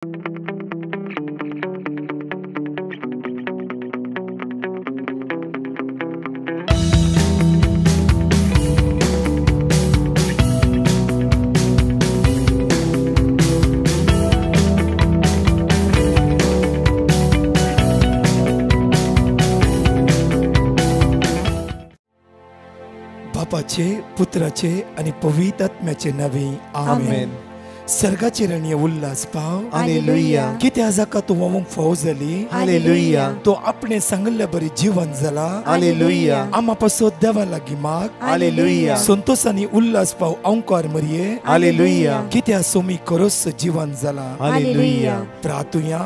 बापाचे, पुत्राचे आणि पवित्र आत्म्याचे नावे आमेन. सर्गाचे रणीय उल्हास पाव. हालेलुया. किती आजाका तू मग फौज झाली. हालेलुया. तो आपणे सांगल्या बरी जीवन झाला. हालेलुया. आम्हापासून देवा लागी माग. हालेलुया. संतोषानी उल्हास पाव अंकार मरिये. हालेलुया. किती सोमी करोस जीवन झाला. हालेलुया. प्रार्थुया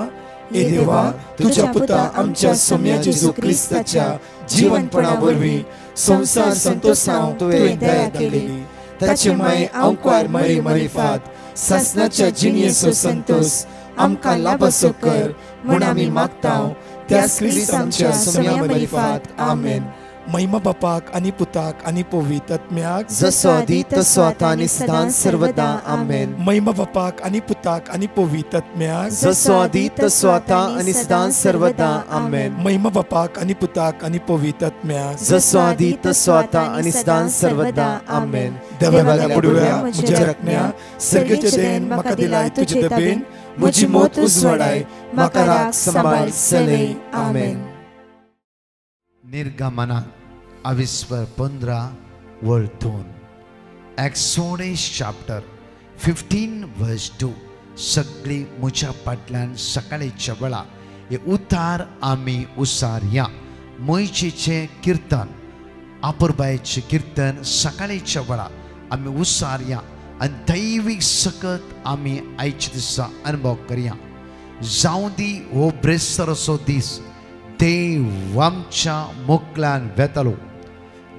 ए देवा, तुझ्या पुता आमच्या सौम्या जेजू ख्रिस्ताच्या जीवनपणावरवी संसार संतोषाव तुवें दया केली. ताचे माय अंकार मरी मरिफात सासनाच्या जिनियेचो संतोष आमकां लाभसो कर म्हूण आमी मागताव त्या ख्रिस्त आमच्या सौम्या मरिफात. आमेन. महिमा बापाक आणि पुताक आणि पवित्र आत्म्याक जसो आदी तसो आता आनी सदां सर्वदा. आमेन. महिमा बापाक आणि पुताक आणि पवित्र आत्म्याक जसो आदी तसो आता आनी सदां सर्वदा. आमेन. महिमा बापाक आणि पुताक आणि पवित्र आत्म्याक जसो आदी तसो आता आनी सदां सर्वदा. आमेन. देवाला बुडव्या म्हज्या रत्न्या सर्गेचे देण म्हाका दिलाय तुजे दबेन म्हजी मोत उजवाडाय म्हाका राख सांबाळ सलय. आमेन. निर्गमना 15 वर्ष 2 एक्सोडस चॅप्टर 15 वर्स 2 सगळी मुझ्या पाटल्यान सकाळीच्या वेळा हे उतार आमी उसारया. मोयचेचे कीर्तन आपुरबायेचे कीर्तन सकाळीच्या वेळा आमी उसारया आणि दैवीक सकत आमी आयच्या दिसा अनुभव करया. जावं दी हो ब्रेस्तरसो दीस देव आमच्या मुखल्यान वेतलो.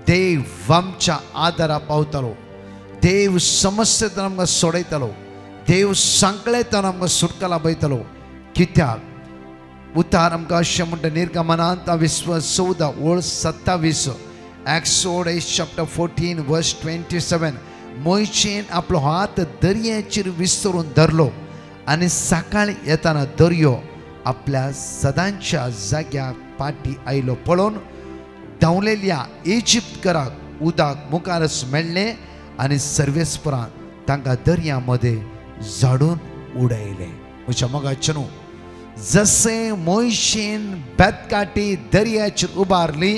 देव आमच्या आदारा पावतलो. देव समस्येतून आमकां सोडयतलो. देव सांकळेतून आमकां सुटका लाभयतलो. कित्याक उतार आमकां अशें म्हणटा निर्गमनांत 14:27 एक्सोडस चॅप्टर 14 वर्स 27 मोयचेन आपलो हात दर्याचेर विस्तरून धरलो आनी सकाळी येताना दर्यो आपल्या सदांच्या जाग्यार पाटी आयलो पळोवन धांवलेल्या इजिप्तकाराक उदक मुखारच मेळ्ळें आनी सर्वेस्परान तांकां दर्या मदें झाडून उडयलें. म्हज्या मोगाचे न्हू, जशें मोयशेन बेतकाटी दर्याचेर उबारली,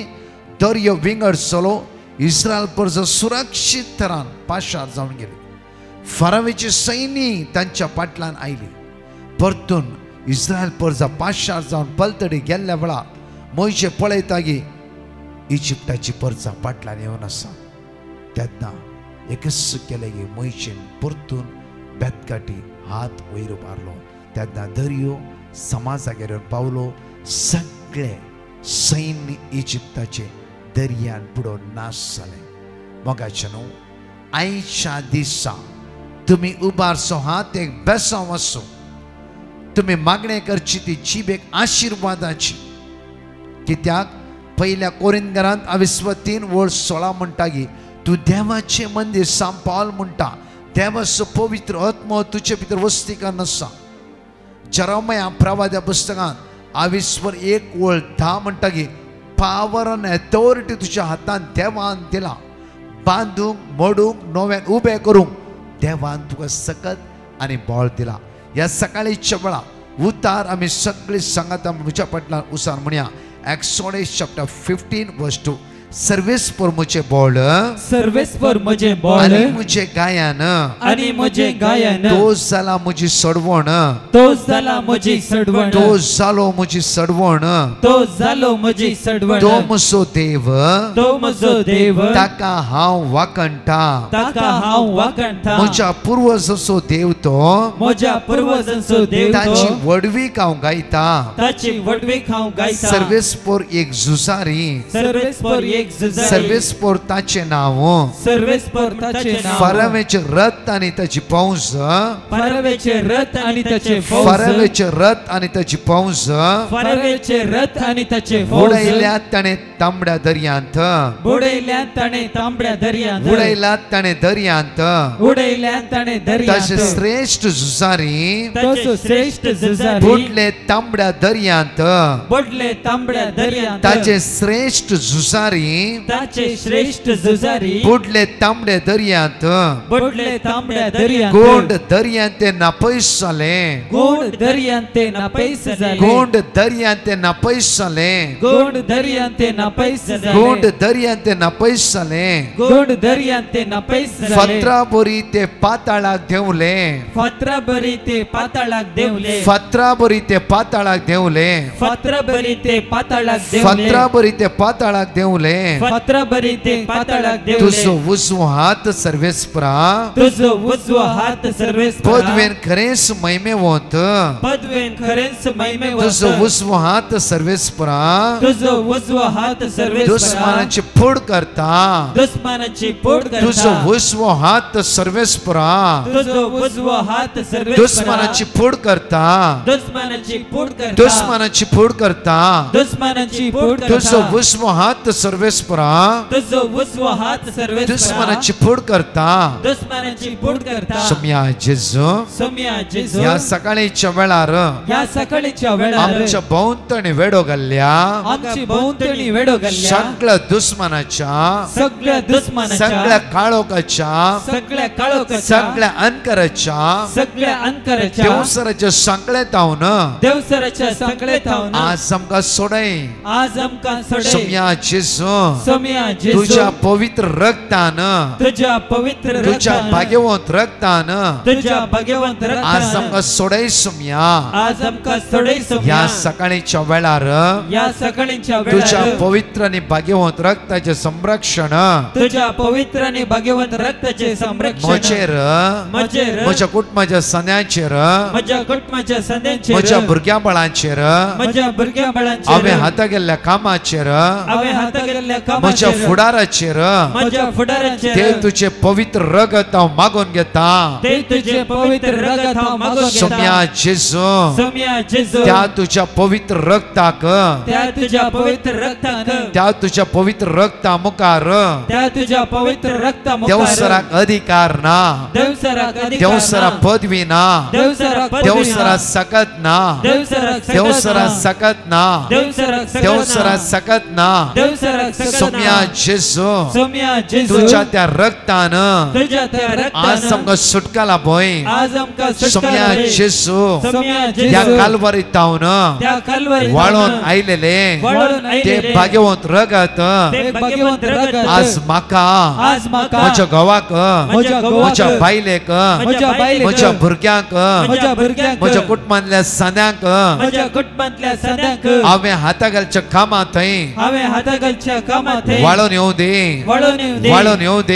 दर्यो विंगड चलो, इस्रायल प्रजा सुरक्षीत तरान पाशार जावन गेली. फारावेची सैनी तांच्या फाटल्यान आयली. परतून इस्रायल प्रजा पाशार जावन पलतडी गेल्ल्या वेळा मोयशे पळयता की इजिप्टाची प्रजा फाटल्यान येवन आसा. तेन्ना एकच केलें की मोयशेन परतून बेतकाटी हात वयर उबारलो. तेन्ना दर्यो समा जाग्यार येवन पावलो. सगळे सैन्य इजिप्ताचे दर्यान बुडोवन नाश जालें. मोगाचे न्हू, आयच्या दिसा तुमी उबारचो हात एक बेसांव आसूं, तुम्ही मागणे करची ती जीब एक आशीर्वादाची. कित्याक पहिल्या कोरिंथांत 3:16 म्हणटा की तू देवाचे मंदिर सांपाल म्हणटा. देवाचो पवित्र आत्मो तुजे भितर वस्ती करन आसा. जेरेमिया प्रवाद्या पुस्तकांत 1:10 म्हणटा की पावर अँड अथॉरिटी तुज्या हातान देवान दिला. बांदूंक, मोडूंक, नव्यान उबें करूंक देवान तुका सकत आनी बळ दिला. या सकाळीच्या वेळा उतार आमी सगळी सांगात म्हज्या फाटल्यान उसार म्हणया. एक्सोडस चॅप्टर 15 वर्स 2 सर्वेस पर मुझे बोल, सर्वेस पर मुझे बोल, आणि मुझे गायन, आणि मुझे गायन, तोच जाला मुझी सडवण, तोच जाला मुझी सडवण, तोच जालो मुझी सडवण, तोच जालो मुझी सडवण, तो म्हजो देव, तो म्हजो देव, ताका हांव वाकणटा, ताका हांव वाकणटा. म्हज्या पुर्वजांचो देव तो, म्हज्या पुर्वजांचो देव तो, ताची वडवीक हांव गायता, ताची वडवीक हांव गायता. सर्वेस पर एक झुजारी, सर्वेस पर एक झुजारी सर्वेस्पोर ताचे नाव सर्वेस्पर ताचे नाव फारावेचे रथ आणि ताची पौंज फारावेचे रथ आणि त्याचे फौज फारावेचे रथ आणि ताची पौंज फारावेचे रथ आणि त्याचे फौज उडयल्या ताणे तांबड्या दर्यांत बुडयल्या ताणे तांबड्या दर्यांत उडयला ताणे दर्यांत उडयल्या ताणे ताचे दर्यांत श्रेष्ठ झुजारी ताचो श्रेष्ठ झुजारी बुडले तांबड्या दर्यांत बुडले तांबड्या दर्यांत ताचे श्रेष्ठ झुजारी ताचे श्रेष्ठ झुजारी बुडले तांबड्या दर्यांत बुडले तांबड्या दर्यांत गोंड दर्यांत ते नापैस जाले गोंड दर्यांत ते नापैस जाले गोंड दर्यांत ते नापैस जाले गोंड दर्यांत ते नापैस जाले गोंड दर्यांत ते नापैस जाले गोंड दर्यांत ते नापैस जाले फत्रा बोरी ते पाताळाक देवले फात्रा बरी ते पाताळाक देवले फत्रा बोरी ते पाताळाक देवले फात्रा बरी ते पाताळाक देवले फत्रा बोरी ते पाताळाक देवले फात्रा बरी ते पाताळाक देवले तुझो उजवो हात सर्वेस्परा तुझो उजवो हात सर्वेस्परा पदवेन खरेंच महिमेवंत पदवेन खरेंच महिमेवंत तुझो उजवो हात सर्वेस्परा तुझो उजवो हात सर्वेस्परा दुश्मनाची फोड करता दुश्मनाची पोट तुझो करता उजवो हात सर्वेस्परा तुझो उजवो हात सर्वेस्परा दुश्मनाची फोड करता दुश्मनाची पोट करता दुश्मनाची फोड करता दुश्मनाची पोट तुझो करता उजवो हात सर्वेस्परा तुझो उजवो हात सर्वेस्परा दुश्मनाची फोड करता दुश्मनाची पोट करता सम्या जेजू सोम्या जेजू या सकाळीच्या वेळार या सकाळीच्या वेळार आमच्या भोवतणी वेडो घाल्ल्या आमची भोवतणी वेडो घाल्ल्या सगळ्या दुश्मनाच्या सगळ्या दुश्मनाच्या सगळ्या काळोखाच्या सगळ्या काळोखाच्या सगळ्या अंकराच्या सगळ्या अंतराच्या देवसराच्या सांकळेतावन देवसराच्या संकळेतावन आज आमकां सोडय आज आमकां सोडय सम्या जेजू सोम्या जेजू तुझ्या पवित्र रक्तान तुझ्या पवित्र तुझ्या रक्तान भाग्यवंत रक्तान तुझ्या भाग्यवंत आज रक्तान आमकां सोडय सम्या आज आमकां सोडय सोम्या या सकाळीच्या वेळार या सकाळीच्या तुझ्या वेळार पवित्र आणि भाग्यवंत रक्ताचे संरक्षण तुझ्या पवित्र आणि भाग्यवंत रक्ताचे संरक्षण म्हजेर म्हजेर म्हज्या कुटुंबाच्या सन्याचेर म्हज्या कुटुंबाच्या संदेशाचेर म्हज्या भुरग्या बाळांचेर म्हज्या भुरग्या बाळांचेर हांवें हाता गेल्ल्या कामाचेर हांवें हाता गेल्ल्या म्हज्या कामाचेर फुडाराचेर म्हज्या फुडाराचेर ते तुझे पवित्र रगत हांव मागून घेता ते तुझे पवित्र रगत हांव मागून सम्या घेता जेजू सोम्या जेजू त्या तुझ्या पवित्र रक्ताक त्या तुझ्या पवित्र रक्तान त्या तुझ्या पवित्र रक्ता मुखार त्या तुझ्या पवित्र रक्ता देवसराक अधिकार ना देवसराक अधिकार देवसरा ना. पदवी ना देवसराक पदवी देवसरा ना. सकत ना देवसराक सकत देवसरा ना. सकत ना देवसराक सकत देवसरा ना. सकत ना देवसराक सकत सम्या ना. जेजू सोम्या जेजू तुझ्या त्या रक्तान तुझ्या त्या आज रक्तान आमकां सुटकाला भोय आज आमकां सम्या सुटका मेळ्ळी. जेजू सोम्या त्या जेजू कालवारी तावन त्या कालवारी वाळून आयलेले वाळून आयलेले ते भाग्यवंत रगत ते भाग्यवंत रगत आज म्हाका आज म्हाका म्हज्या घोवाक म्हज्या घोवाक म्हज्या बायलेक म्हज्या बायलेक म्हज्या भुरग्यांक म्हज्या भुरग्यांक म्हज्या कुटुंबांतल्या सन्यांक म्हज्या कुटुंबांतल्या सद्यांक हांवें हाता घालच्या कामां थंय हांवें हाताखालच्या कामांत थंय वाळून येवं दे वाळून येवं दे. वाळून येवं दे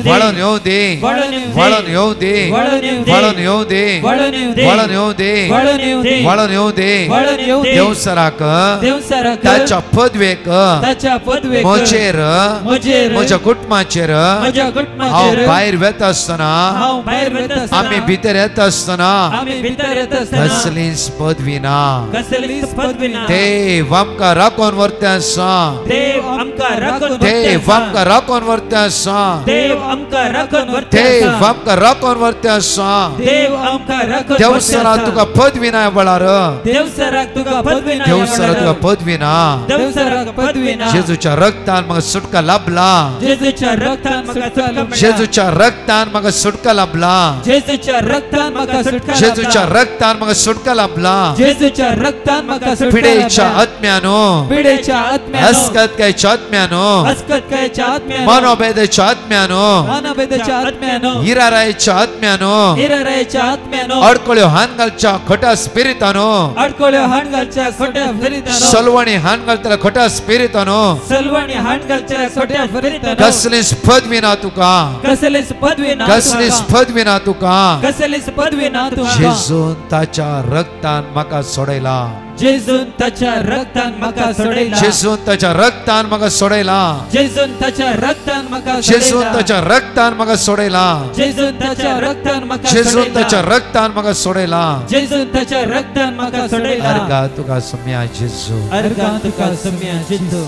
वाळून येवं दे. वाळून येवं दे वाळून येवं दे. वाळून येवं दे वाळून येवं दे. वाळून येवं दे वाळून येवं दे. वाळून येवं दे वाळून येवं दे. वाळून येवं दे वाळून येवं दे. देवसराक देवसराक ताच्या पदवेक ताच्या पदवेक म्हजेर म्हजेर म्हज्या कुटुंबाचेर म्हज्या हांव कुटुंबाचेर भायर वेता आसतना हांव भायर वता आसतना आमी भितर येता आसतना आमी भितर येता आसतना कसलीच पदवी ना कसलीच पदवी ना. देव आमकां राखून व्हरता आसा देव आमकां राखून देव व्हरता आमकां राखून व्हरता आसा देव आमकां राखून व्हरता देव आसा. आमकां राखून व्हरता आसा देव आमकां राखून देवसरा व्हरता तुका आसा. पदवी ना बळार देवसराक तुका पदवी ना. देवसरा तुका पदवी ना देवसराक पदवी ना. जेजूच्या रक्तान म्हाका सुटका लाभला जेजूच्या रक्तान म्हाका सुटका मेळ्ळा. जेजूच्या रक्तान म्हाका सुटका लाभला जेजूच्या रक्तान म्हाका सुटका जेजूच्या लाभला. रक्तान म्हाका सुटका लाभला जेजूच्या रक्तान म्हाका सुटका पिडेच्या लाभला. आत्म्यानो पिडेच्या आत्म्यानो अस्कतकायच्या आत्म्यानो अस्कतकायच्या आत्म्यानो मनोभेदाच्या आत्म्यानो मानभेदाच्या आत्म्यानो हिरारायच्या आत्म्यानो हिरारायच्या आत्म्यानो अडकळ्यो हानगलच्या खोटा स्पिरितानो अडकोळ्यो हाणगालच्या खोट्या फरितानो सलवणी हानगलतल्या खोटा स्पिरितानो सलवणी हाणगालच्या खोट्या फरितानो कसलीच पदवी ना तुका कसलीच पदवी ना कसलीच तुका. पदवी ना तुका कसलीच पदवी ना तुका. जेजून ताच्या रक्तान म्हाका सोडयला जेजून ताच्या रक्तान म्हाका सोडयला जेजून ताच्या रक्तान म्हाका सोडयला जेजून ताच्या रक्तान म्हाका जेजून सोडयला ताच्या रक्तान म्हाका सोडयला जेजून ताच्या रक्तान म्हाका जेजून ताच्या सोडयला रक्तान म्हाका सोडयला जेजून ताच्या रक्तान म्हाका सोडयला अर्गा तुका सम्या जेजू अर्गा तुका सम्या जेजू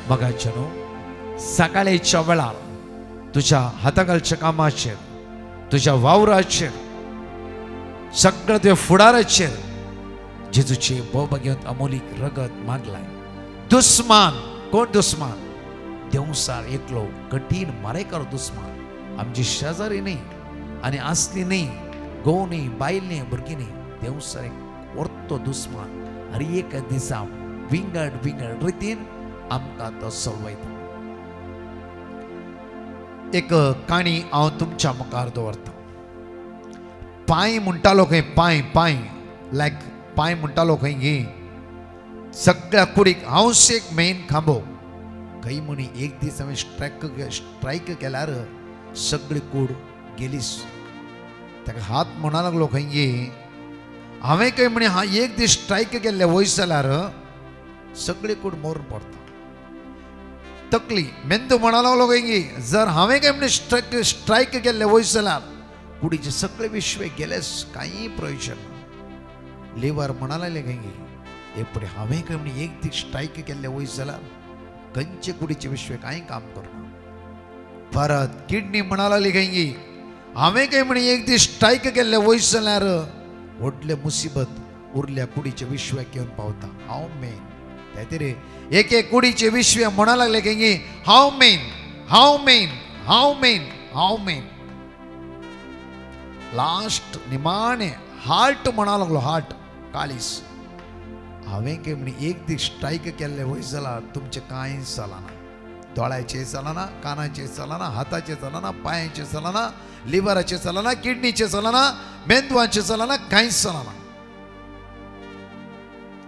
म्हाका जनो सकाळीच्या वेळार तुझ्या हाताखालच्या कामाचेर तुझ्या वावराचेर सगळ्या तुझ्या फुडाराचेर जेजूची भोवभाग्यांत अमोलीक रगत मागलाय दुस्मान कोण दुस्मान देवसार एकलो कठीण मारेकर दुस्मान आमची शेजारी न्ही आनी आसली न्ही घोव न्ही बायल न्ही भुरगीं न्ही देवसार एक व्हरतो दुस्मान हर एक दिसा विंगड विंगड रितीन आमकां तो चलवयता एक काणी हांव तुमच्या मुखार दवरता पांय म्हणटालो खंय पांय पांय लायक पांय म्हणटालो खंय घे सगळ्या कुडीक हांवच एक मेन खांबो खंय म्हणी एक दीस हांवें स्ट्रायक केल्यार सगळी कूड गेलीच ताका हात म्हणा लागलो खंय घे हांवें खंय म्हणे हा एक दीस स्ट्रायक केल्ले वयस जाल्यार सगळी कूड मरून पडटा तकली मेंदू म्हणा लागलो खंय घे जर हांवें खंय म्हणे स्ट्रायक केल्ले वयस जाल्यार कुडीचे सगळे विश्वे गेलेच काही प्रयोजन ना लिवर म्हणा लागले खंय घे एक पुढे हांवें खंय म्हणे एक दीस स्ट्रायक केल्ले वयस जाल्यार खंयचे कुडीचे विश्वे कांय काम करना परत किडनी म्हणा लागली खंय घे हांवें खंय म्हणे एक दीस स्ट्रायक केल्ले वयस जाल्यार व्हडले मुसीबत उरल्या कुडीचे विश्व्याक घेवन पावता हांव मेन त्यातरी एक एक कुडीचे विश्वे म्हणा लागले खंय घे हांव मेन हांव मेन हांव मेन हांव मेन लास्ट निमाणे हार्ट म्हणा लागलो हार्ट काळीस हांवें खंय म्हणे एक दीस स्ट्रायक केल्ले वयस जाल्यार तुमचें कांयच चलना दोळ्याचें चलना कानाचें चलना हाताचें चलना पांयाचें चलना लिव्हराचें चलना किडनीचें चलना मेंदवाचें चलना कांयच चलना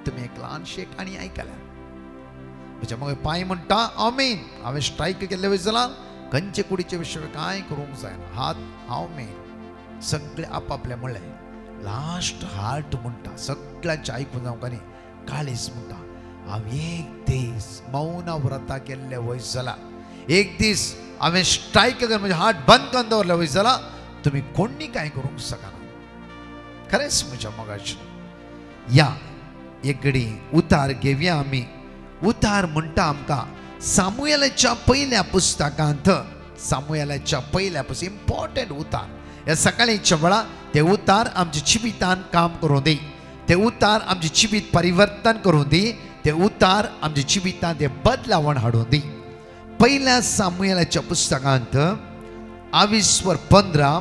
तुम्ही एक ल्हानशी काणी आयकल्या म्हणजे मग पांय म्हणटा आमेन हांवें स्ट्रायक केल्ले वयस जाल्यार खंयचे कुडीचे विशय कांय करूंक जायना हात हांव मेन सगळे आपापले म्हणलें लास्ट हार्ट म्हणटा सगळ्यांचे आयकून जावं न्ही काळीस म्हणटा हांव एक दीस मौन व्रता केल्ले वयस जाल्यार एक दीस हांवें स्ट्रायक केले म्हणजे हार्ट बंद करून दवरले वयस जाल्यार तुमी कोणी कांय करूंक शकना खरेंच म्हज्या मोगाचें या एक घडी उतार घेवया आमी उतार म्हणटा आमकां सामुएलाच्या पयल्या पुस्तकांत सामुएलाच्या पयल्या पुस्तक इम्पॉर्टंट उतार ह्या सकाळीच्या वेळा ते उतार आमच्या जिवितान काम करूं दी ते उतार आमचे जिवीत परिवर्तन करूं दी ते उतार आमच्या जिवितांत ते बदलावण हाडूं दी पयल्या सामुएलाच्या पुस्तकांत 22:15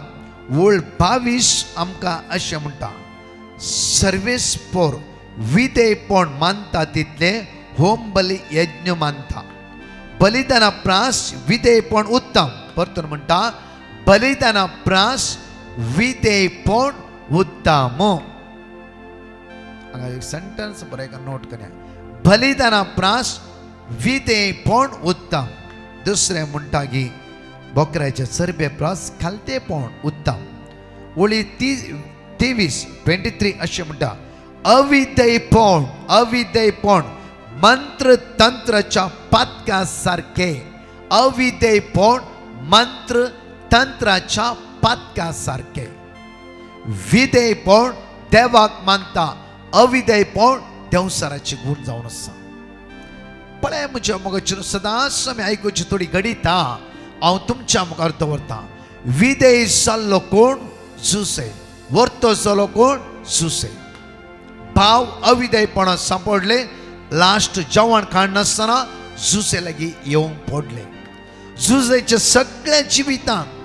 वोळ 22 आमकां अशें म्हणटा सर्वेस पोर विधेयपण मानता तितले होम बली यज्ञ मानता बलिदाना प्रास विधेयपण उत्तम परतून म्हणटा बलिदाना प्रास विधेयपण उत्तम हांगा एक सेंटेंस बरें नोट करा बलिदाना प्रास विधेयपण उत्तम दुसरें म्हणटा की बोकऱ्याचे चरबे प्रास खालतेपण उत्तम ओळी 23 अशें म्हणटा अविधेयपण मंत्र तंत्राच्या पातका सारखे अविधेयपण मंत्र तंत्राच्या पातका सारखे विधेयपण देवाक मानता अविधेयपण देवसाराची गुण जावन आसा पळय म्हज्या मोगाचेर सदांच आमी आयकुची थोडी घडीता हांव तुमच्या मुखार दवरता विधेय जाल्लो कोण जुसे वर्तो जालो कोण जुसे भाव अविधेयपणां सांपडले लास्ट जेवण खाणनासतना जुसे लागीं येवन पडले जुसेच्या सगळ्या जिवितांत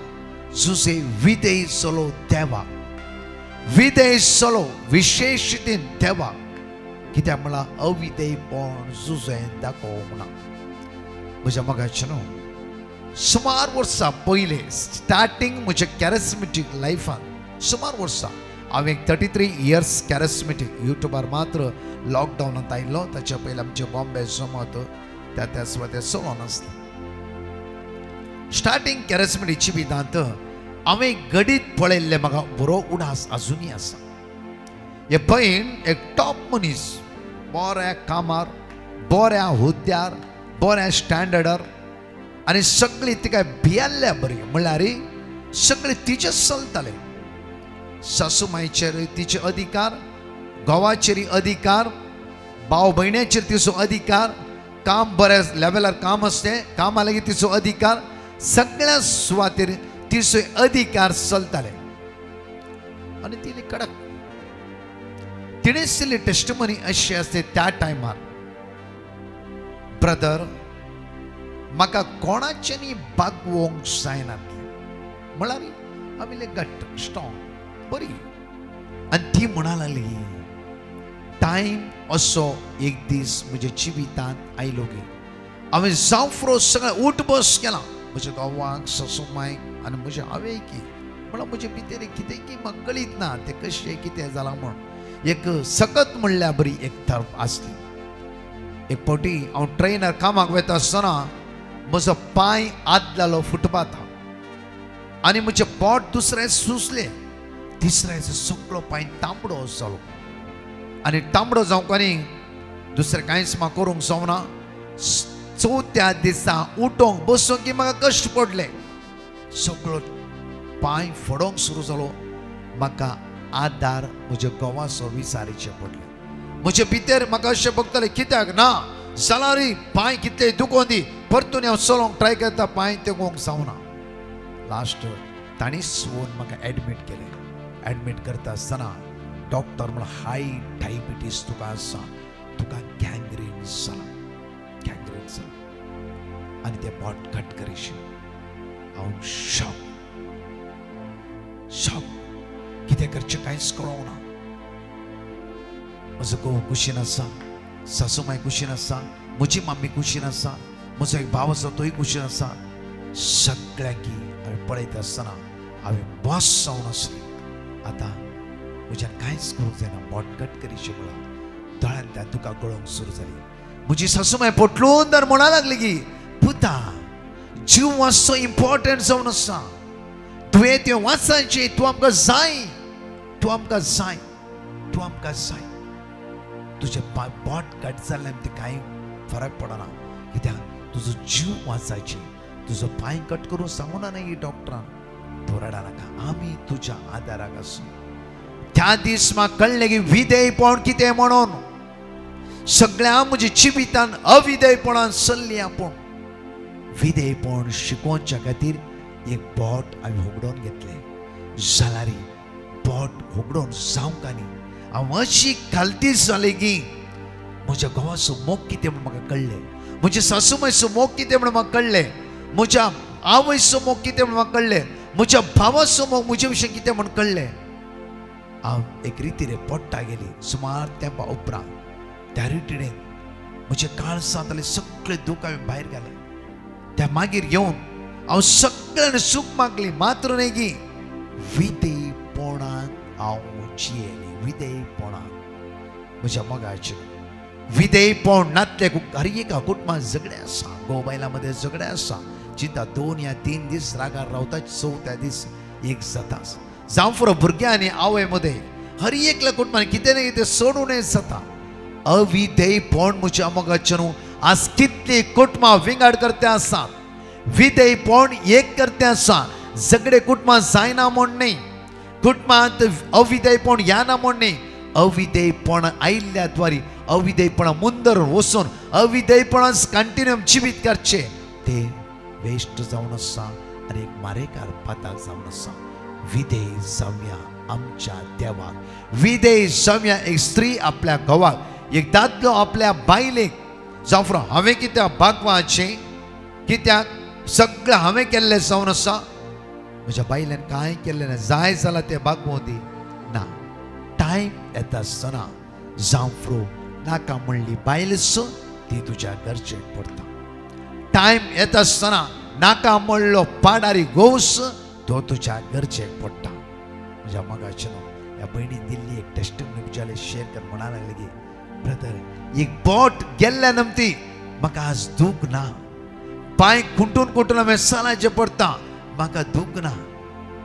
जुसे विधेय जालो देवाक विधेय जालो विशेष रितीन देवाक कित्याक म्हळ्यार अविधेयपण जुसें दाखोवंक ना म्हज्या मोगाचें न्हू सुमार वर्सां पयले स्टार्टींग म्हज्या कॅरिस्मेटीक लायफान सुमार वर्सां हांवें 33 इयर्स कॅरिस्मेटीक युट्यूबार मात्र लॉकडावनांत आयिल्लो ताच्या पयलीं आमचे बॉम्बे जमत त्या सुवातेर चलोन आसता स्टार्टींग कॅरिस्मेटीक जिवितांत हांवें घडीत पळयल्ले म्हाका बरो उडास अजुनूय आसा हे पळयन एक टॉप मनीस बऱ्या कामार, बऱ्या हुद्द्यार, बऱ्या स्टँडर्डार आनी सगळी तिका भियाल्ल्या बरी म्हणल्यार सगळे तिचे चलताले. सासूमाईचेर तिचे अधिकार, घोवाचेर अधिकार, भाव भयणेचेर तिचो अधिकार, काम बऱ्या लेवलार काम असते कामा लागीं तिचो अधिकार, सगळ्या सुवातेर तिचो अधिकार चलताले. आनी तिने कडक तिणें दिल्ली टेस्टमनी अशी असते त्या टायमार, ब्रदर म्हाका कोणाचेनी बागवोंक जायना म्हळ्यार आमी घट्ट स्ट्रॉंग बरी. आनी ती म्हणा लागली टायम असो एक दीस म्हज्या जिवितांत आयलो गे, हांवें जावं सगळें उठ बस केला म्हज्या घोवाक, सासूमायक आनी म्हज्या आवयकी. म्हळ्यार म्हजे भितर कितें की म्हाका कळीत ना तें कशें कितें जालां म्हण. एक सकत म्हणल्यार बरी एक थरप आसली. एक फावटी हांव ट्रेनर कामाक वता आसतना म्हजो पांय आदलेलो फुटपाता आनी म्हजें पोट दुसरें सुसलें. तिसऱ्या सगळो पांय तांबडो जालो आनी तांबडो जावंक दुसरें कांयच म्हाका करूंक जावना. चवथ्या दिसा उठोंक बसूंक की म्हाका कश्ट पडले. सगळो पांय फोडोंक सुरू जालो. म्हाका आदार म्हज्या घोवाचो विचारचें पडलें. म्हजे भितर म्हाका अशें भोगतालें कित्याक ना जाल्यार पांय कितले दुखोवन दी, परतून हांव चलोंक ट्राय करता, पांय तेगोवंक जावना. लास्ट ताणीच येवन म्हाका एडमीट केलें. एडमीट करता आसतना डॉक्टर म्हण हाय डायबिटीज तुका आसा, तुका गँग्रीन जाला, गँग्रीन जाला आनी तें पोट कट करीशी. हांव शॉक कितें करचें कांयच कळोंक ना. म्हजो घोव कुशीन आसा, सासूमाय कुशीन आसा, म्हजी मामी कुशीन आसा, म्हजो एक भाव आसा तोय कुशीन आसा. सगळ्यांकी हांवें पळयता आसतना हांवें बॉस जावन आसली. आतां म्हज्यान कांयच करूंक जायना. पोटकट करीशी म्हणून दोळ्यान त्या दुकां गळोवंक सुरू जाली. म्हजी सासूमाय पोटलून तर म्हणा लागली की पुता जीव वाचचो इम्पॉर्टंट जावन आसा, तुवें तें वाचायचें, तूं आमकां जाय, तूं आमकां जाय, तूं आमकां जाय. तुजें पोट कट जाल्ल्यान ते कांय फरक पडना, कित्याक तुजो जीव वाचायची. तुजो पांय कट करून सांगूना न्ही डॉक्टरान, तूं रडा नाका, आमी तुज्या आदाराक आसूं. त्या दीस म्हाका कळ्ळें की विधेयपण कितें म्हणून. सगळ्या म्हज्या जिवितान अविधेयपणान चल्लीं आपूण. विधेयपण शिकोवच्या खातीर एक बोट हांवें उगडोवन घेतलें. जाल्यार बोट उगडोवन जावंक न्ही हांव अशी खालती जाली की म्हज्या घोवाचो मोग कितें म्हण म्हाका कळ्ळें, म्हज्या सासूमायचो मोग कितें म्हण म्हाका कळ्ळें, म्हज्या आवयचो मोग कितें म्हण म्हाका कळ्ळें, म्हज्या भावाचो मोग म्हजे विशीं कितें म्हण कळ्ळें. हांव एक रितीन पोट्टा गेली. सुमार तेंपा उपरांत त्या रितीन म्हजे काळजांतले सगळे दूख हांवें भायर घालें. त्या मागीर येवन हांव सगळ्यांनी सूख मागली, मात्र न्ही की विधेयपणान हांव जियेली. विधेयपणान म्हज्या मोगाचें विधेयपण नातले हर एका कुटुंबात झगडे आसा, घोव बायलां मदें झगडे आसा. चिंता 2 या 3 दीस रागार रावता, चवथ्या दीस एक जाता. जावं फुरो भुरग्यां आनी आवय मदें हर एकल्या कुटुंबान कितें ना कितें सोडून जाता. अविधेयपण म्हज्या मोगाचें न्हू. आज कितली कुटुंबां विंगड करते आसात. विधेयपण एक करते आसा. झगडे कुटुंबां जायना म्हण न्ही, कुटुंबांत अविधेयपण येना म्हण न्ही. अविधेयपण आयिल्ल्या द्वारी अविधेयपणा मुंदर वचून अविधेयपणाच कंटिन्यू जिवीत करचे ते वेस्ट जावन आसा आनी एक मारेकार पाताक जावन आसा. विधेय जावया आमच्या देवाक, विधेय जावया एक स्त्री आपल्या घोवाक, एक दादलो आपल्या बायलेक. जावं फुरो हांवें कित्याक भागवाचें, कित्याक सगळें हांवें केल्लें जावन आसा, म्हज्या बायलेन कांय केल्लें ना, जाय जाल्यार तें भागवूं दी ना. टायम येता आसतना जावं फुरो नाका म्हणली बायलच ती तुज्या गरजेक पडटा. टायम येता आसतना नाका म्हणलो पाडारी घोवस तो तुज्या गरजेक पडटा. म्हज्या मोगाचें न्हू. ह्या भयणीन दिल्ली एक टेस्टिमनी तुज्याले शेअर कर म्हणा लागली की ब्रदर एक बोट गेल्ल्या नमती म्हाका आज दूख ना, पांय खुंटून खुंटून हांवें चलाचें पडटा, म्हाका दूख ना.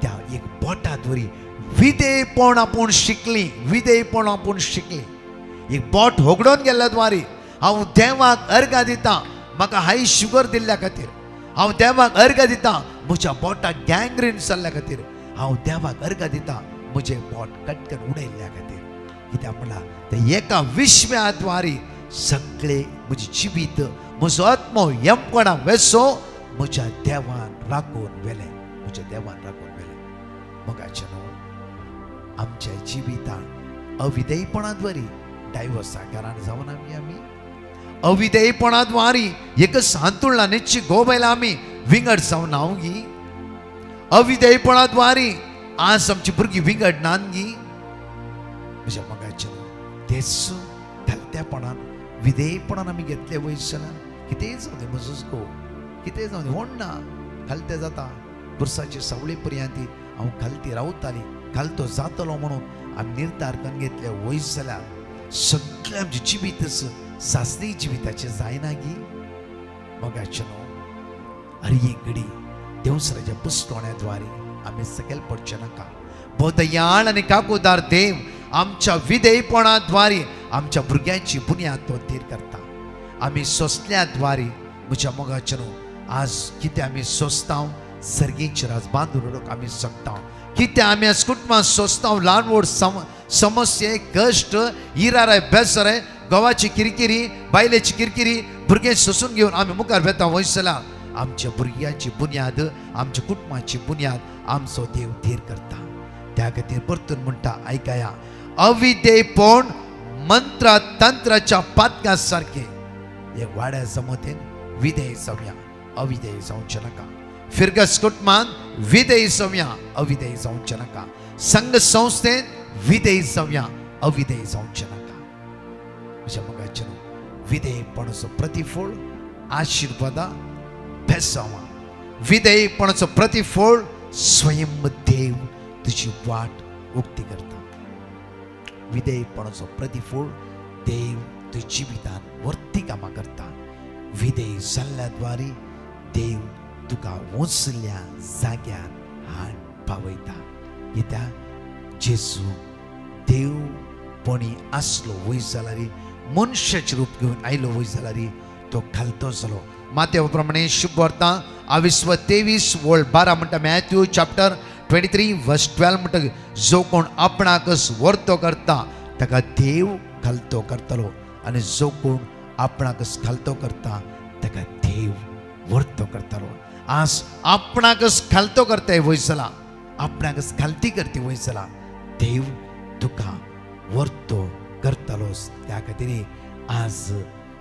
त्या एक बोटा वरी विधेयपण आपूण शिकली, विधेयपण आपूण शिकली. एक बोट होगडून गेल्या द्वारी हांव देवाक अर्घ दिता, म्हाका हाय शुगर दिल्ल्या खातीर हांव देवाक अर्घ दिता, म्हज्या बोटाक गँग्रीन जाल्ल्या खातीर हांव देवाक अर्घ दिता, म्हजें बोट कटकन उडयल्ल्या खातीर. कित्याक म्हणला ते एका विश्व्याद्वारी सगळे म्हजी जिवीत म्हजो आत्मो यमपणा वेसो म्हज्या देवान राखून व्हेले, म्हज्या देवान राखून व्हेले. मोगाचे न्हू आमच्या जिवितान अविधेयपणाद्वारी डायवोर्सा घरान जावन आमी अविधेयपणाद्वारी एक सांतुळान्याची गोबायला आमी विंगड जावन हांव गी. अविधेयपणाद्वारी आज आमची भुरगीं विंगड नान गी. म्हज्या मोगाचे न्हू तेच घालत्यापणान विधेयपणान आमी घेतले वयसल्यान कितेंय जावं दी म्हजोच गो, कितेंय जावं दी व्हड ना, घालतें जाता. बुरसाची सावळी पर्यंत हांव घालती रावताली, घालतो जातलो म्हणून आमी निर्धार करून घेतले वयसल्यान सगळें आमचें जिवीत सासरी जिविताचें जायना गी. मोगाचे न्हू हर एक घडी देवसराच्या पुस्तोण्याद्वारे आमी सकयल पडचे नाका. बोधयाळ आनी काकूदार देव आमच्या विधेयपणाद्वारे आमच्या भुरग्यांची बुन्याद तो थीर करता. आमी सोंसल्याद्वारे म्हज्या मोगाचे न्हू आज कितें आमी सोंसता सर्गेची राज बांदून उडोवंक आमी शकता. कितें आमी आज कुटुंबांत सोंसता ल्हान व्हड समस्ये कश्ट इराराय बेसराय गांवाची किरकिरी बायलेची किरकिरी भुरगे सोंसून घेवन आमी मुखार वेता वयसल्यान आमच्या भुरग्यांची बुन्याद आमच्या कुटुंबाची बुन्याद आमचो देव थीर करता. त्या खातीर परतून म्हणटा आयकाया अविधेयपण मंत्र तंत्राच्या पातका सारखे एक वाड्या जमतेन विधेय जावया, अविधेय जावचे नाका. फिरगस कुटुंबांत विधेय जावया, अविधेय जावचे नाका. संघ संस्थेन विधेय जावया, अविधेय जावचे नाका. म्हज्या मोगाचे न्हू विधेयपणाचो प्रतिफळ आशिर्वादा भेसावा. विधेयपणाचो प्रतिफळ स्वयं देव तुजी वाट उक्ती करता. विधेयपणाचो प्रतिफळ देव तुज्या जिवितांत वर्ती कामां करता. विधेय जाल्ल्याद्वारे देव तुका वचल्या जाग्यार हाड पावयता. कित्याक जेजू देवपणी आसलो वयस जाल्यार मनशाचें रूप घेवन आयलो वयस जाल्यार तो घालतो जालो. मातेव प्रमाणे शुभ वार्ता 23:12 म्हणटा मॅथ्यू चॅप्टर 23 वर्स 12 म्हणटा जो कोण आपणाकच वर्तो करता ताका देव घालतो करतलो आनी जो कोण आपणाकच घालतो करता ताका देव वर्तो करतलो. आज आपणाकच घालतो करताय वयसला, आपणाकच घालती करती वयसला देव तुका वर्तो करतलोस. त्या खातीर आज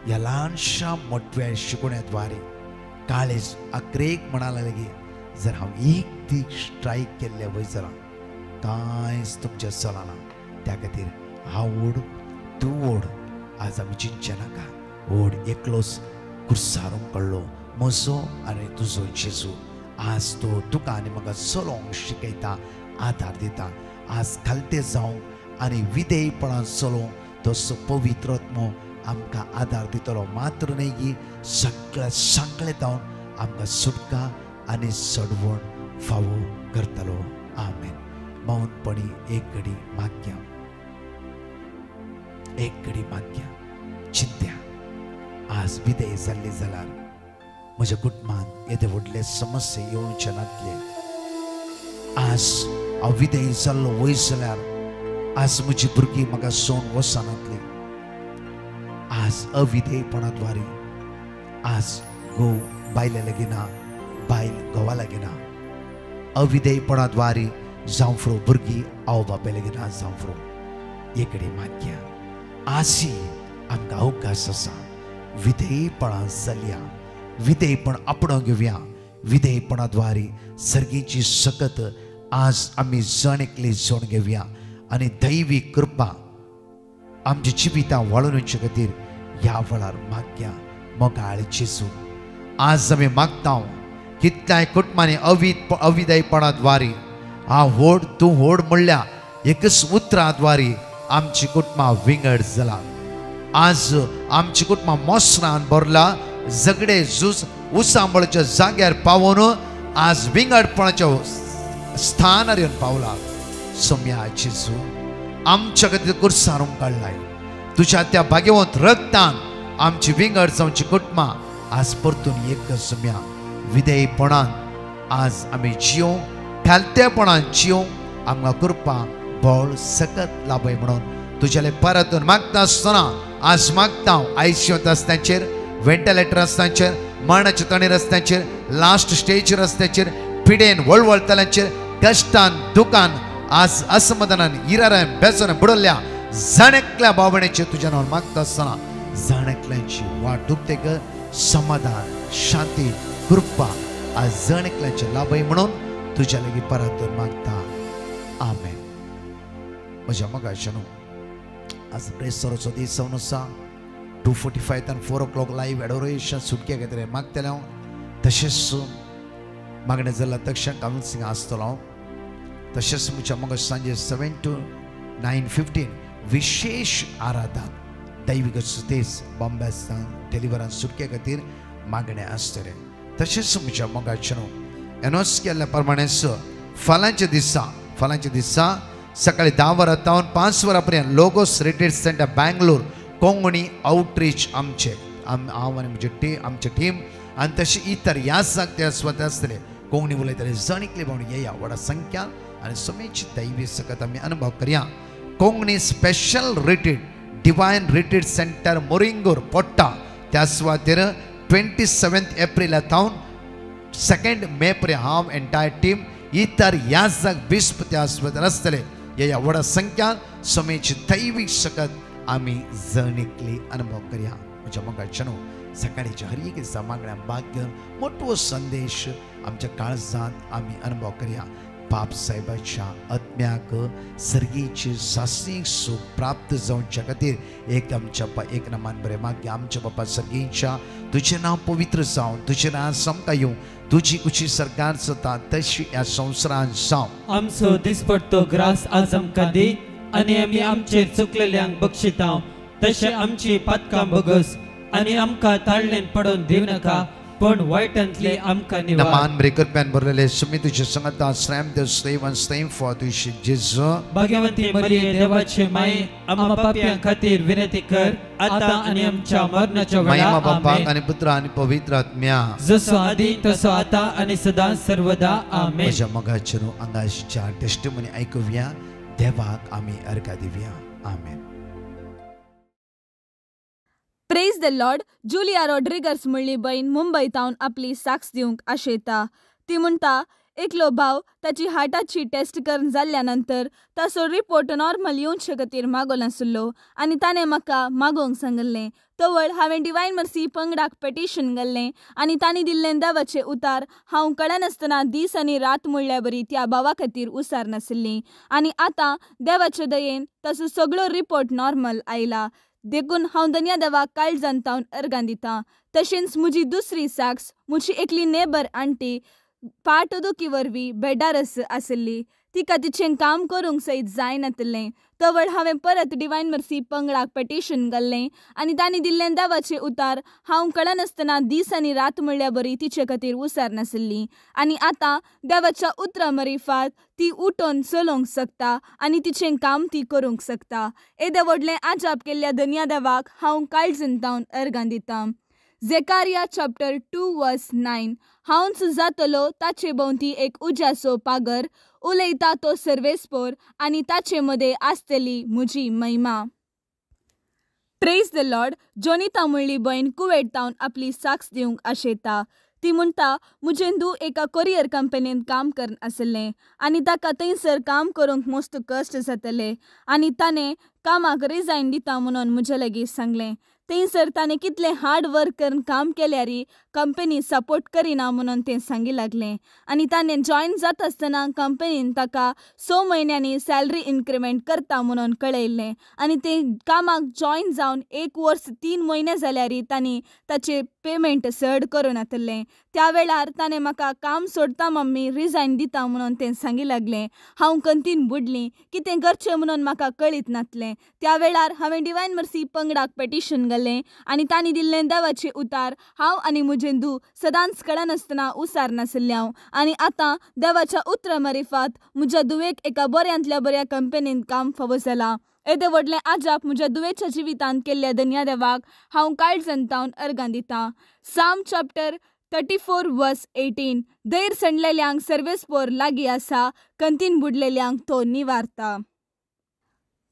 ह्या ल्हानशा मोठ्या शिकवण्याद्वारे काळेज अक्रेक म्हणाला लगे जर हांव एक दीस स्ट्रायक केल्ले वयसला कांयच तुमचें चलना. त्या खातीर हांव ओड तूं ओड आज आमी चिंतचे नाका. ओड एकलोच कुर्सारूंक कळ्ळो म्हजो आनी तुजो जेजू. आज तो तुका आनी म्हाका चलोवंक शिकयता, आदार दिता. आज घालते जावंक आनी विधेयपणान चलोवंक तसो पवित्र आत्मो आमकां आदार दितलो. मात्र न्ही की सगळ्या सांकळेतावन आमकां सुटका आनी सडवण फावो करतलो. आमेन. मौनपणी एक घडी मागया, एक घडी मागया, चिंत्या. आज विधेय जाल्ली जाल्यार म्हज्या कुटुंबांत येदे व्हडले समस्या येवचे नातले. आज हांव विधेय जाल्लो वयस जाल्यार आज म्हजी भुरगीं म्हाका सोडून वचनातली. आज अविधेयपणाद्वारे आज घोव बायले लागीना, बायल घोवा लागीना. अविधेयपणाद्वारे जावं फुडो भुरगीं आवय बापाय लागीना जावं फुडो. एक घडी मागया. आजय आमकां अवकाश आसा. विधेयपणां जाल्या, विधेयपण आपणाव घेवया. विधेयपणाद्वारे सर्गेची सकत आज आमी जण एकली जण घेवया आनी दैवी कृपा आमच्या जिवितां वाडून येवचे खातीर ह्या वेळार मागया. मोगाळ जेजू आज आमी मागता कितल्याय कुटुंबांनी अविधेयपणाद्वारे हांव व्हड तूं व्हड म्हणल्या एकच उतराद्वारे आमची कुटुंबां विंगड जाला. आज आमची कुटुंबां मोसरान भरला. झगडे झूज उसांबळच्या जाग्यार पावून आज विंगडपणाच्या स्थानार येवन पावला. सोम्या जेजू आमच्या खातीर कुर्सारूंक काडलाय. तुझ्या त्या भाग्यवंत रक्तान आमची विंगड जावची कुटुंबां आज परतून एक सुम्या विधेयपणान आज आम्ही जियो ठालतेपणान जियो आमकां कृपा बळ सकत लाभय म्हणून तुझ्याले परतून मागता आसतना आज मागता आयसीयूत रस्त्यांचेर व्हेंटिलेटर रस्त्यांचेर मरणाचे तणी रस्त्यांचेर लास्ट स्टेज रस्त्याचेर पिडेन वळवळतल्यांचेर कश्टान दुखान आज असमाधानान इरारान बेजारान बुडल्ल्या जाणेकल्या भावनेचेर तुज्या नांवान मागता आसतना जाणेकल्यांची वाट दुखतेक समाधान शांती कृपा आज जाणेकल्यांचे लाभय म्हणून तुझ्या लेगी परतून मागता आमेन. म्हज्या मोगाचेनो आज प्रेसराचो दीस जावन आसा 2:45 and 4 o'clock लायव्ह एडोरेशन सुटके खातीर मागतले हांव. तशेंच मागणें जाल्यार तक्षण काउन्सिलिंग आसतलो हांव. तशेंच म्हज्या मोगाच सांजे 7 to 9:15 विशेष आराधन दैविक सुतेस बॉम्बेस्तान डेलिव्हरन्स सुटके खातीर मागणें आसतलें. तशेंच म्हज्या मोगाचेनो एनोस केल्ल्या प्रमाणेच फाल्यांच्या दिसा सकाळी 10 वरां 5 वरां पर्यंत logos retreat centre Bangalore Konkani outreach आमचे हांव आनी आमचे टीम आनी तशें इतर ह्या जागते आसवते आसतले कोंकणी उलयतले जणिकले भावणी येया व्हडा संख्या आनी समेची दैवी सकत आमी अनुभव करया. Konkani special retreat divine retreat centre Muringoor Potta त्या सुवातेर 27 एप्रिल थावन 2 मे पर्यंत हांव एंटायर टीम इतर ह्या जाग 20 त्या आसवते आसतले येया व्हडा संख्या समेची दैवी सकत आम्ही जणिकली अनुभव करया. म्हज्या मोगाचेनो सकाळीच्या हर एक दिसा मागण्या भाग्य मोठो संदेश आमच्या काळजांत आम्ही अनुभव करया. बाप साहेबाच्या आत्म्याक सर्गीची सासणीक सूख प्राप्त जावच्या खातीर एक आमच्या एक नमान बरें मागया. आमच्या बापा सर्गीच्या तुझें नांव पवित्र जावन तुझें नांव समका येवं तुझी कुशी सरकार जाता तशी ह्या संवसारांत जावं. आमचो दिसपट्टो ग्रास आज आमकां दी आनी आमी आमचेर चुकलेल्यांक बक्षिता तशें आमची पातकां भोगस आनी आमकां ताळणेन पडोवन दिव नाका पण वायटांतली आमकां निवार. नमान बरे कृपेन भरलेले सुमी तुझे संगत श्रम देव स्टेव and stay for तुझी जेजू भाग्यवंती मरिये देवाचे माये आम्हा पाप्यां खातीर विनंती कर आता आनी आमच्या मरणाच्या वेळा महिमा बापाक आमेन. आणि पुत्र आणि पवित्र आत्म्या जसो आदी तसो आता आणि सदा सर्वदा आमेन. म्हज्या मोगाचेनो अंगाशीच्या टेस्टिमनी आयकुया देवाक आमी अर्घा दिवया. Amen. Praise the Lord. Julia Rodrigues म्हणली बहीण मुंबईतावन आपली साक्ष दिवंक आशेता. ती म्हणटा एकलो भाव ताची हार्टाची टेस्ट करून जाल्ल्या नंतर ताचो रिपोर्ट नॉर्मल येवचे खातीर मागो नासलो आनी ताणें म्हाका मागोवंक सांगलें. तवळ हांवें डिवायन मर्सी पंगडाक पेटिशन घाल्लें आनी तांणी दिल्लें देवाचें उतार हांव कळनासतना दीस आनी रात म्हणल्या बरी त्या भावा खातीर उसार नाशिल्ली आनी आतां देवाचे दयेन ताचो सगळो रिपोर्ट नॉर्मल आयला. देखून हांव धन्य देवाक काळजांत तावन अर्गां दितां. तशेंच म्हजी दुसरी साक्ष म्हजी एकली नेबर आंटी पाठदुखी वरवीं बेडार आशिल्ली. तिका तिचें काम करूंक सयत जायनातलें. तवळ हांवें परत डिवायन मर्सी पंगडाक पेटिशन घाल्लें आनी तांणी दिल्लें देवाचें उतार हांव कळनासतना दीस आनी रात म्हणल्या बरी तिचे खातीर उसार नाशिल्ली आनी आतां देवाच्या उतरा मरिफात ती उठोन चलोवंक शकता आनी तिचें काम ती करूंक शकता. एदें व्हडलें आजाप केल्ल्या धन्य देवाक हांव काळजांत तावन अर्गां दितां. झेकारिया चॅप्टर 2:9 हांवच जातलो ताचे भोंवती एक उज्याचो पागर उलयता तो सर्वेस्पोर आनी ताचे मदें आसतली म्हजी महिमा. Praise the Lord. जोनिता म्हणली बहीण कुवेतावन आपली साक्ष दिवंक आशेता. ती म्हणटा म्हजें धूव एका कोरियर कंपनींत काम करन आसलें आनी ताका थंयसर काम करूंक मस्त कश्ट जातले आनी ताणें कामाक रिजायन दिता म्हणून म्हजे लागीं सांगलें. थंयसर ताणें कितलें हार्ड वर्क करून काम केल्यारी कंपनी सपोर्ट करिना म्हणून तें सांगी लागलें आनी ताणें जॉयन जाता आसतना कंपनीन ताका 6 म्हयन्यांनी सॅलरी इन्क्रिमेंट करता म्हणून कळयल्लें आनी तें कामाक जॉयन जावन 1 वर्स 3 म्हयने जाल्यारी तांणी ताचें पेमेंट चड करून येतलें. त्या वेळार ताणें म्हाका काम सोडता मम्मी रिजायन दिता म्हणून तें सांगी लागलें. हांव कंतीन बुडलीं. कितें करचें म्हणून म्हाका कळीत नासलें. त्या वेळार हांवें डिवायन मर्सी पंगडाक पेटिशन घालें आनी तांणी दिल्लें देवाचें उतार हांव आनी म्हजें धूव सदांच कळनासतना उसार नाशिल्लें हांव आनी आतां देवाच्या उतरा मरिफात म्हज्या धुवेक एका बऱ्यांतल्या बऱ्या कंपनींत काम फावो जालां येदे व्हडलें आजाप म्हज्या दुयेच्या जिवितांत केल्ल्या धन्यदेवाक हांव काळजंतावन अर्गां दितां. साम चॅप्टर 34 वर्स 18. दैर सणलेल्यांक सर्वेस्पोर लागीं आसा, कंतीन बुडलेल्यांक तो निवारता.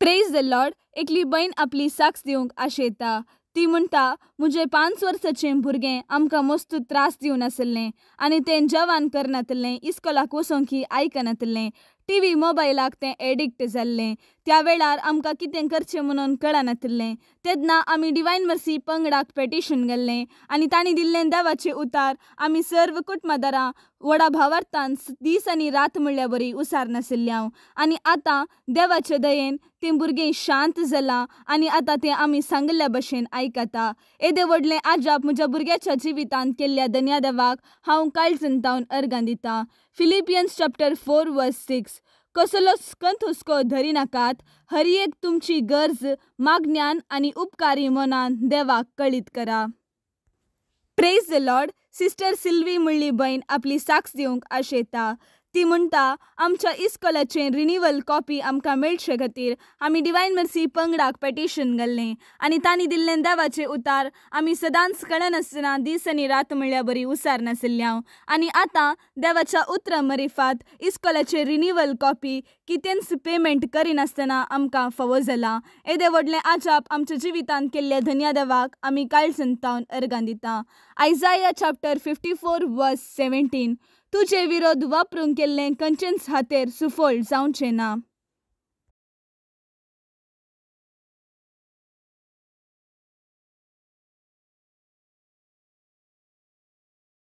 Praise the Lord. एकली बहीण आपली साक्ष दिवंक आशेता. ती म्हणटा, म्हजें 5 वर्साचें भुरगें आमकां मस्त त्रास दिवन आसलें आनी तें जेवण करनातलें, इस्कोलाक वचोंकय आयकनातलें, टीव्ही मोबायलाक तें एडिक्ट जाल्लें. त्या वेळार आमकां कितें करचें म्हणून कळनातलें. तेन्ना आमी डिवायन मर्सी पंगडाक पेटिशन घाल्लें आनी तांणी दिल्लें देवाचें उतार आमी सर्व कुटुंबदारां व्हडा भावार्थान दीस आनी रात म्हणल्या बरी उसार नाशिल्ल्या. आनी आतां देवाचे दयेन तें भुरगें शांत जालां आनी आतां तें आमी सांगिल्ल्या भशेन आयकता. येदे व्हडलें आजाप म्हज्या भुरग्याच्या जिवितांत केल्ल्या धन्यदेवाक हांव काळजंतावन अर्गां दितां. फिलिपियन्स चॅप्टर 4 वर्स 6. कसलो स्कंथ हुस्को धरी नाकात, हर एक तुमची गरज मागण्यान आनी उपकारी मनान देवाक कळीत करा. Praise the Lord. Sister Silvi म्हणली बहीण आपली साक्ष दिवंक आशेता. ती म्हणटा, आमच्या इस्कोलाचें रिन्यूवल कॉपी आमकां मेळचे खातीर आमी डिवायन मर्सी पंगडाक पेटिशन घाल्लें आनी तांणी दिल्लें देवाचें उतार आमी सदांच कळनासतना दीस आनी रात म्हणल्या बरी उसार नाशिल्ल्या. आनी आतां देवाच्या उतरां मरिफात इस्कोलाचें रिन्यूवल कॉपी कितेंच पेमेंट करिनासतना आमकां फावो जाला. येदे व्हडलें आजाप आमच्या जिवितांत केल्ल्या धन्यदेवाक आमी काळजंतावन अर्गां दितां. आयजाया चॅप्टर 54 वर्स 17. तुजे विरोध वापरून केल्लें खंयचेंच हातेर सुफोळ जावचें ना.